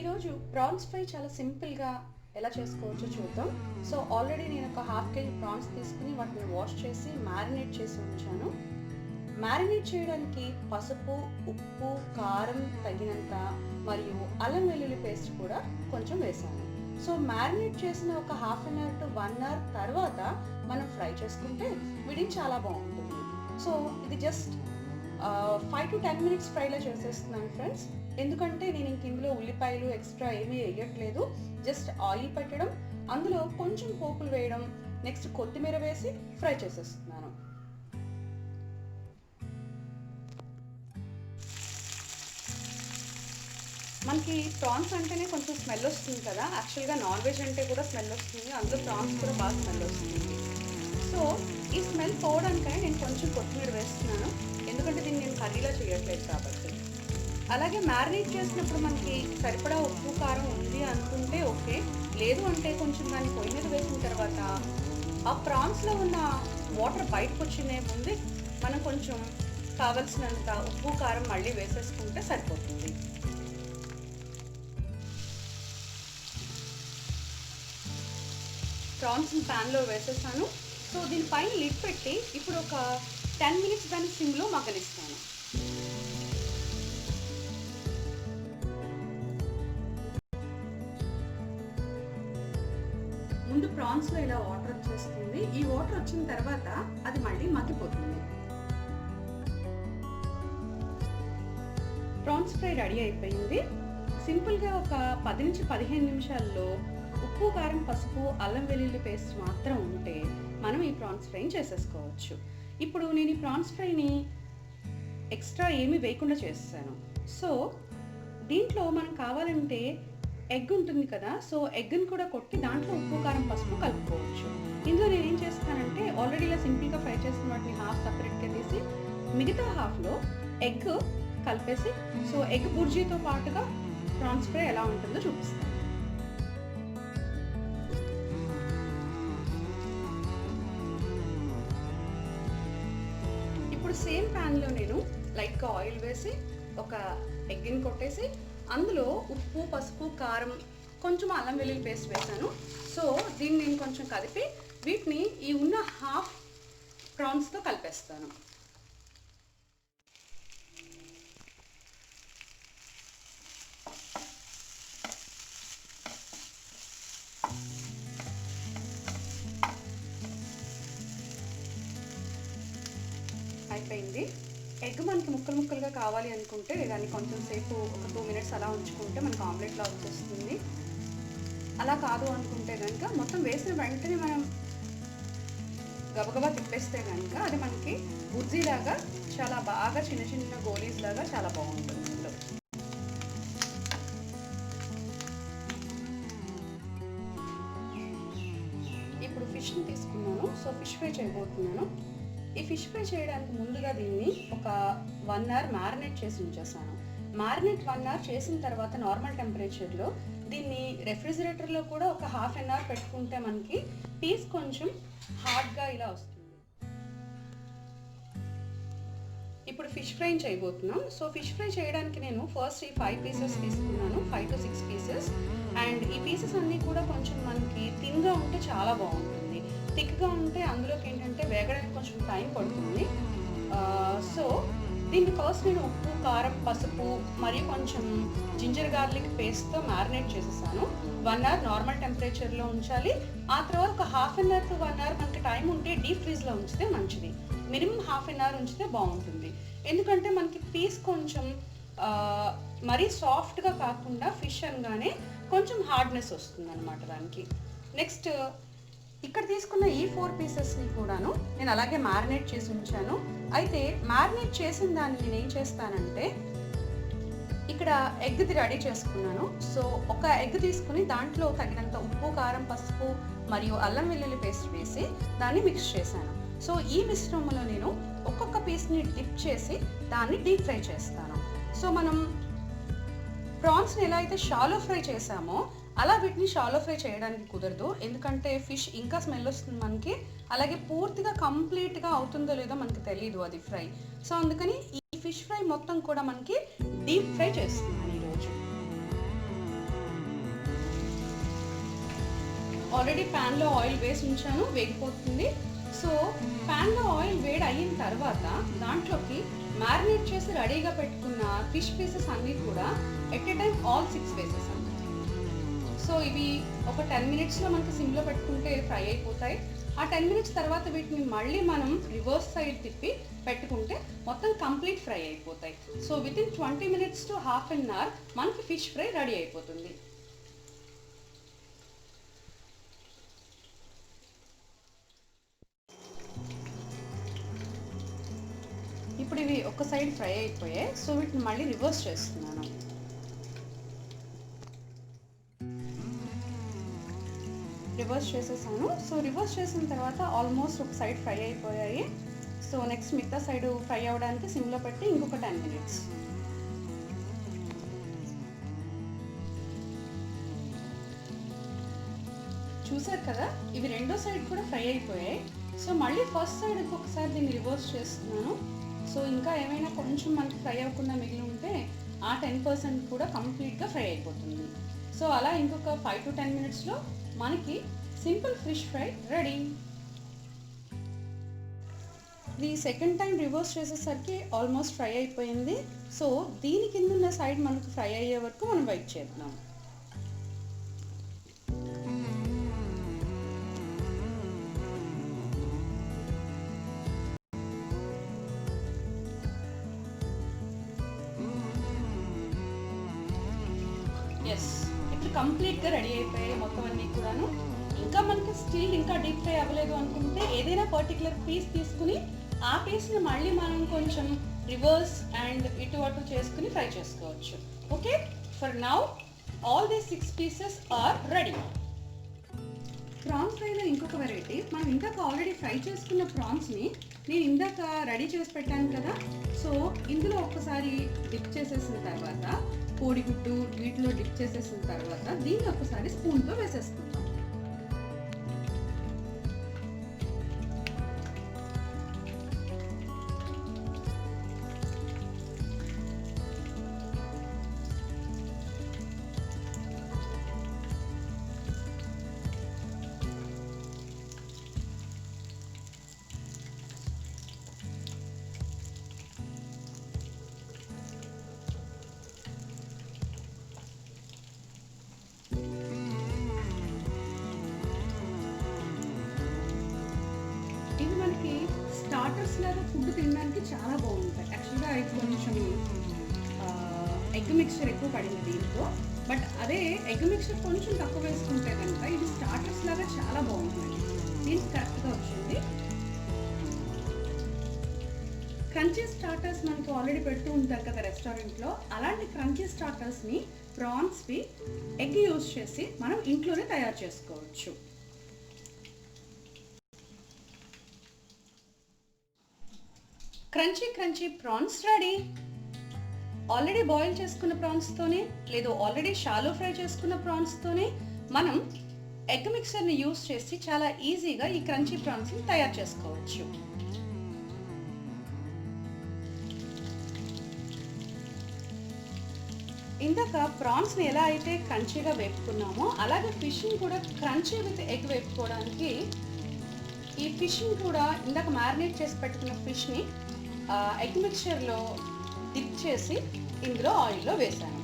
ఈరోజు prawns fry చాలా సింపుల్గా ఎలా చేసుకోవచ్చో చూద్దాం. సో ఆల్రెడీ నేను ఒక ½ kg ప్రాన్స్ తీసుకుని వాటిని వాష్ చేసి మ్యారినేట్ చేసి ఉంచాను. మ్యారినేట్ చేయడానికి పసుపు, ఉప్పు, కారం తగినంత మరియు అల్లం వెల్లుల్లి పేస్ట్ కూడా కొంచెం వేసాను. సో మ్యారినేట్ చేసిన ఒక ½ an hour to 1 hour తర్వాత మనం ఫ్రై చేసుకుంటే వీడికి చాలా బాగుంటుంది. సో ఇది జస్ట్ 5 to 10 minutes ఫ్రైలో చేసేస్తున్నాను ఫ్రెండ్స్. ఎందుకంటే నేను ఇంక ఇందులో ఉల్లిపాయలు ఎక్స్ట్రా ఏమీ వేయట్లేదు. జస్ట్ ఆయిల్ పెట్టడం, అందులో కొంచెం పోపులు వేయడం, నెక్స్ట్ కొత్తిమీర వేసి ఫ్రై చేసేస్తున్నాను. మనకి ప్రాన్స్ అంటేనే కొంచెం స్మెల్ వస్తుంది కదా. యాక్చువల్గా నాన్ వెజ్ అంటే కూడా స్మెల్ వస్తుంది, అందులో ప్రాన్స్ కూడా బాగా స్మెల్ వస్తుంది. సో ఈ స్మెల్ పోవడానికనే నేను కొంచెం కొత్తిమీర వేస్తున్నాను, ఎందుకంటే దీన్ని నేను కర్రీలా చేయట్లేదు కాబట్టి. అలాగే మ్యారినేట్ చేసినప్పుడు మనకి సరిపడా ఉప్పు కారం ఉంది అనుకుంటే ఓకే, లేదు అంటే కొంచెం దాన్ని పొయ్యి మీద వేసిన తర్వాత ఆ ప్రాన్స్లో ఉన్న వాటర్ బయటకు వచ్చినే ముందే మనం కొంచెం కావలసినంత ఉప్పు కారం మళ్ళీ వేసేసుకుంటే సరిపోతుంది. ప్రాన్స్ ప్యాన్లో వేసేసాను. సో దీనిపైన లిడ్ పెట్టి ఇప్పుడు ఒక 10 minutes దాన్ని సిమ్లో మగ్గనిస్తాను. ముందు ప్రాన్స్లో ఇలా వాటర్ వచ్చేస్తుంది. ఈ వాటర్ వచ్చిన తర్వాత అది మళ్ళీ మగ్గిపోతుంది. ప్రాన్స్ ఫ్రై రెడీ అయిపోయింది. సింపుల్గా ఒక 10 నుంచి 15 నిమిషాల్లో ఉప్పు, కారం, పసుపు, అల్లం వెల్లుల్లి పేస్ట్ మాత్రం ఉంటే మనం ఈ ప్రాన్స్ ఫ్రైని చేసేసుకోవచ్చు. ఇప్పుడు నేను ఈ ప్రాన్స్ ఫ్రైని ఎక్స్ట్రా ఏమీ వేయకుండా చేస్తాను. సో దీంట్లో మనం కావాలంటే ఎగ్ ఉంటుంది కదా, సో ఎగ్ని కూడా కొట్టి దాంట్లో ఉప్పు, కారం, పసుపు కలుపుకోవచ్చు. ఇందులో నేను ఏం చేస్తానంటే ఆల్రెడీ ఇలా సింపుల్గా ఫ్రై చేసిన వాటిని హాఫ్ సపరేట్గా తీసి మిగతా హాఫ్లో ఎగ్ కలిపేసి, సో ఎగ్ బుర్జీతో పాటుగా ప్రాన్స్ ఫ్రై ఎలా ఉంటుందో చూపిస్తాను. ఇప్పుడు సేమ్ ప్యాన్లో నేను లైట్గా ఆయిల్ వేసి ఒక ఎగ్ని కొట్టేసి అందులో ఉప్పు, పసుపు, కారం, కొంచెం అల్లం వెల్లుల్లి పేస్ట్ వేసాను. సో దీన్ని నేను కొంచెం కలిపి వీటిని ఈ ఉన్న హాఫ్ ప్రాన్స్తో కలిపేస్తాను. అయిపోయింది. ఎగ్ మనకి ముక్కలు ముక్కలుగా కావాలి అనుకుంటే దాన్ని కొంచెం సేపు ఒక 2 minutes అలా ఉంచుకుంటే మనకు ఆమ్లెట్లా వచ్చేస్తుంది. అలా కాదు అనుకుంటే కనుక మొత్తం వేసిన వెంటనే మనం గబగబా తిప్పేస్తే కనుక అది మనకి బుజ్జీలాగా చాలా బాగా చిన్న చిన్న గోలీస్ లాగా చాలా బాగుంటుంది. ఇప్పుడు ఫిష్ని తీసుకున్నాను. సో ఫిష్ ఫ్రై చేయబోతున్నాను. ఈ ఫిష్ ఫ్రై చేయడానికి ముందుగా దీన్ని ఒక 1 hour మ్యారినేట్ చేసి ఉంచేసాను. మ్యారినేట్ 1 hour చేసిన తర్వాత నార్మల్ టెంపరేచర్లో దీన్ని రెఫ్రిజిరేటర్లో కూడా ఒక ½ an hour పెట్టుకుంటే మనకి పీస్ కొంచెం హార్డ్గా ఇలా వస్తుంది. ఇప్పుడు ఫిష్ ఫ్రై చేయబోతున్నాం. సో ఫిష్ ఫ్రై చేయడానికి నేను ఫస్ట్ ఈ 5 pieces తీసుకున్నాను, 5 to 6 pieces. అండ్ ఈ పీసెస్ అన్నీ కూడా కొంచెం మనకి థిన్గా ఉంటే చాలా బాగుంటుంది. థిక్గా ఉంటే అందులోకి ఏంటంటే వేగడానికి కొంచెం టైం పడుతుంది. సో దీన్ని ఫస్ట్ నేను ఉప్పు, కారం, పసుపు మరియు కొంచెం జింజర్ గార్లిక్ పేస్ట్తో మ్యారినేట్ చేసేసాను. 1 hour నార్మల్ టెంపరేచర్లో ఉంచాలి. ఆ తర్వాత ఒక ½ an hour to 1 hour మనకి టైం ఉంటే డీప్ ఫ్రీజ్లో ఉంచితే మంచిది. మినిమం ½ an hour ఉంచితే బాగుంటుంది. ఎందుకంటే మనకి పీస్ కొంచెం మరీ సాఫ్ట్గా కాకుండా ఫిష్ అనగానే కొంచెం హార్డ్నెస్ వస్తుంది అనమాట దానికి. నెక్స్ట్ ఇక్కడ తీసుకున్న ఈ 4 pieces-ని కూడాను నేను అలాగే మ్యారినేట్ చేసి ఉంచాను. అయితే మ్యారినేట్ చేసిన దాన్ని నేను ఏం చేస్తానంటే ఇక్కడ ఎగ్ది రెడీ చేసుకున్నాను. సో ఒక ఎగ్ తీసుకుని దాంట్లో తగినంత ఉప్పు, కారం, పసుపు మరియు అల్లం వెల్లుల్లి పేస్ట్ వేసి దాన్ని మిక్స్ చేశాను. సో ఈ మిశ్రమంలో నేను ఒక్కొక్క పీస్ని డిప్ చేసి దాన్ని డీప్ ఫ్రై చేస్తాను. సో మనం ప్రాన్స్ని ఎలా అయితే షాలో ఫ్రై చేసామో అలా వీటిని షాలో ఫ్రై చేయడానికి కుదరదు, ఎందుకంటే ఫిష్ ఇంకా స్మెల్ వస్తుంది మనకి. అలాగే పూర్తిగా కంప్లీట్గా అవుతుందో లేదో మనకి తెలియదు అది ఫ్రై. సో అందుకని ఈ ఫిష్ ఫ్రై మొత్తం కూడా మనకి డీప్ ఫ్రై చేస్తున్నాను ఈరోజు. ఆల్రెడీ ప్యాన్లో ఆయిల్ వేసి ఉంచాను, వేగిపోతుంది. సో ప్యాన్లో ఆయిల్ వేడి అయిన తర్వాత దాంట్లోకి మ్యారినేట్ చేసి రెడీగా పెట్టుకున్న ఫిష్ పీసెస్ అన్నీ కూడా ఎట్ ఎ టైం ఆల్ 6 వేసేసాను. సో ఇవి ఒక 10 మినిట్స్లో మనకి సిమ్లో పెట్టుకుంటే ఫ్రై అయిపోతాయి. ఆ 10 మినిట్స్ తర్వాత వీటిని మళ్ళీ మనం రివర్స్ సైడ్ తిప్పి పెట్టుకుంటే మొత్తం కంప్లీట్ ఫ్రై అయిపోతాయి. So within 20 minutes to half an hour మనకి ఫిష్ ఫ్రై రెడీ అయిపోతుంది. ఇప్పుడు ఇవి ఒక సైడ్ ఫ్రై అయిపోయాయి. సో వీటిని మళ్ళీ రివర్స్ చేస్తున్నాను. రివర్స్ చేసేసాను. సో రివర్స్ చేసిన తర్వాత ఆల్మోస్ట్ ఒక సైడ్ ఫ్రై అయిపోయాయి. సో నెక్స్ట్ మిగతా సైడ్ ఫ్రై అవ్వడానికి సిమ్లో పెట్టి ఇంకొక 10 మినిట్స్. చూసారు కదా, ఇవి రెండో సైడ్ కూడా ఫ్రై అయిపోయాయి. సో మళ్ళీ ఫస్ట్ సైడ్ ఇంకొకసారి దీన్ని రివర్స్ చేస్తున్నాను. సో ఇంకా ఏమైనా కొంచెం మనకి ఫ్రై అవ్వకుండా మిగిలి ఉంటే ఆ 10% కూడా కంప్లీట్గా ఫ్రై అయిపోతుంది. సో అలా ఇంకొక 5 to 10 మినిట్స్లో మనకి సింపుల్ ఫిష్ ఫ్రై రెడీ. ఇది సెకండ్ టైం రివర్స్ చేసేసరికి ఆల్మోస్ట్ ఫ్రై అయిపోయింది. సో దీని కింద ఉన్న సైడ్ మనకు ఫ్రై అయ్యే వరకు మనం వెయిట్ చేద్దాం. ఎస్, ఇప్పుడు కంప్లీట్గా రెడీ అయిపోయాయి మొత్తం అన్నీ కూడాను. ఇంకా మనకి స్టిల్ ఇంకా డీప్ ఫ్రై అవ్వలేదు అనుకుంటే ఏదైనా పర్టికులర్ పీస్ తీసుకుని ఆ పీస్ని మళ్ళీ మనం కొంచెం రివర్స్ అండ్ ఇటు అటు చేసుకుని ఫ్రై చేసుకోవచ్చు. Okay, for now all the 6 pieces are ready. Prawns ఫ్రైలో ఇంకొక వెరైటీ, మనం ఇందాక ఆల్రెడీ ఫ్రై చేసుకున్న ప్రాన్స్ని నేను ఇందాక రెడీ చేసి పెట్టాను కదా. సో ఇందులో ఒక్కసారి డిప్ చేసేసిన తర్వాత కోడిగుడ్డు వీటిలో డిప్ చేసేసిన తర్వాత దీన్ని ఒకసారి స్పూన్తో వేసేసుకుందాం. ఇది మనకి స్టార్టర్స్ లాగా ఫుడ్ తినడానికి చాలా బాగుంటాయి. యాక్చువల్గా ఇది కొంచెం ఎగ్ మిక్చర్ ఎక్కువ పడింది దీంట్లో, బట్ అదే ఎగ్ మిక్చర్ కొంచెం తక్కువ వేసుకుంటే కనుక ఇది స్టార్టర్స్ లాగా చాలా బాగుంటుంది. దీనికి కరెక్ట్గా వచ్చింది. క్రంచీ స్టార్టర్స్ మనకు ఆల్రెడీ పెడుతూ ఉంటారు కదా రెస్టారెంట్లో, అలాంటి క్రంచీ స్టార్టర్స్ని ప్రాన్స్వి ఎగ్ యూజ్ చేసి మనం ఇంట్లోనే తయారు చేసుకోవచ్చు. Crunchy crunchy prawns ready. Already boil చేసుకున్న ప్రాన్స్తోనే లేదు ఆల్రెడీ షాలో ఫ్రై చేసుకున్న ప్రాన్స్తోనే మనం ఎగ్ మిక్సర్ని యూజ్ చేసి చాలా ఈజీగా ఈ క్రంచీ ప్రాన్స్ని తయారు చేసుకోవచ్చు. ఇందాక ప్రాన్స్ని ఎలా అయితే క్రంచీగా వేపుకున్నామో అలాగే ఫిష్ని కూడా క్రంచీ విత్ ఎగ్ వేపుకోవడానికి ఈ ఫిష్ని కూడా ఇందాక మ్యారినేట్ చేసి పెట్టుకున్న ఫిష్ని ఎగ్ మిక్చర్లో డిప్ చేసి ఇందులో ఆయిల్లో వేసాను.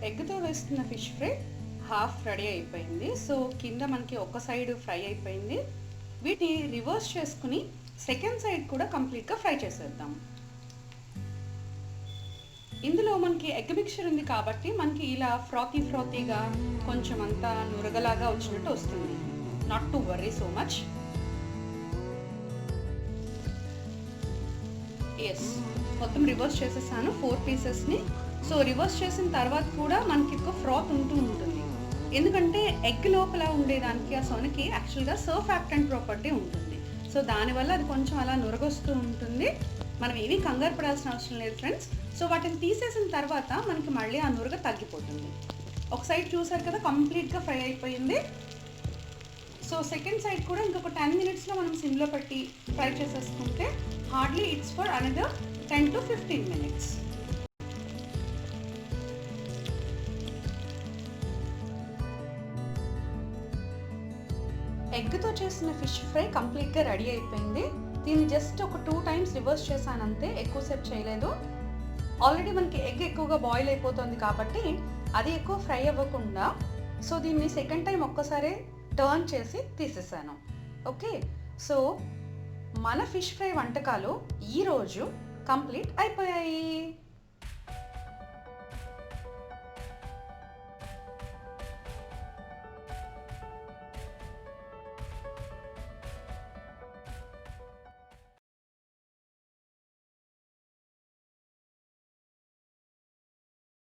ఎగ్తో వేస్తున్న ఫిష్ ఫ్రై హాఫ్ రెడీ అయిపోయింది. సో కింద మనకి ఒక సైడ్ ఫ్రై అయిపోయింది. వీటిని రివర్స్ చేసుకుని సెకండ్ సైడ్ కూడా కంప్లీట్గా ఫ్రై చేసేద్దాం. ఇందులో మనకి ఎగ్ మిక్చర్ ఉంది కాబట్టి మనకి ఇలా ఫ్రాతీగా కొంచెం అంతా నురగలాగా వచ్చినట్టు వస్తుంది. Not to worry so much. Yes, మొత్తం రివర్స్ చేసేసాను 4 పీసెస్ని. సో రివర్స్ చేసిన తర్వాత కూడా మనకి ఒక ఫ్రాత్ ఉంటూ ఉంటుంది, ఎందుకంటే ఎగ్ లోపల ఉండేదానికి ఆ సొనకి యాక్చువల్గా సర్ఫాక్టెంట్ ప్రాపర్టీ ఉంటుంది. సో దానివల్ల అది కొంచెం అలా నురగొస్తూ ఉంటుంది. మనం ఏమీ కంగారు పడాల్సిన అవసరం లేదు ఫ్రెండ్స్. సో వాటిని తీసేసిన తర్వాత మనకి మళ్ళీ ఆ నురగ తగ్గిపోతుంది. ఒక సైడ్ చూసారు కదా కంప్లీట్గా ఫ్రై అయిపోయింది. సో సెకండ్ సైడ్ కూడా ఇంకొక 10 మినిట్స్లో మనం సిమ్లో పెట్టి ఫ్రై చేసేసుకుంటే hardly it's for another 10 to 15 minutes. ఎగ్తో చేసిన ఫిష్ ఫ్రై కంప్లీట్గా రెడీ అయిపోయింది. దీన్ని జస్ట్ ఒక 2 టైమ్స్ రివర్స్ చేశానంతే, ఎక్కువసేపు చేయలేదు. ఆల్రెడీ మనకి ఎగ్ ఎక్కువగా బాయిల్ అయిపోతుంది కాబట్టి అది ఎక్కువ ఫ్రై అవ్వకుండా సో దీన్ని సెకండ్ టైం ఒక్కసారి టర్న్ చేసి తీసేసాను. ఓకే, సో మన ఫిష్ ఫ్రై వంటకాలు ఈరోజు కంప్లీట్ అయిపోయాయి.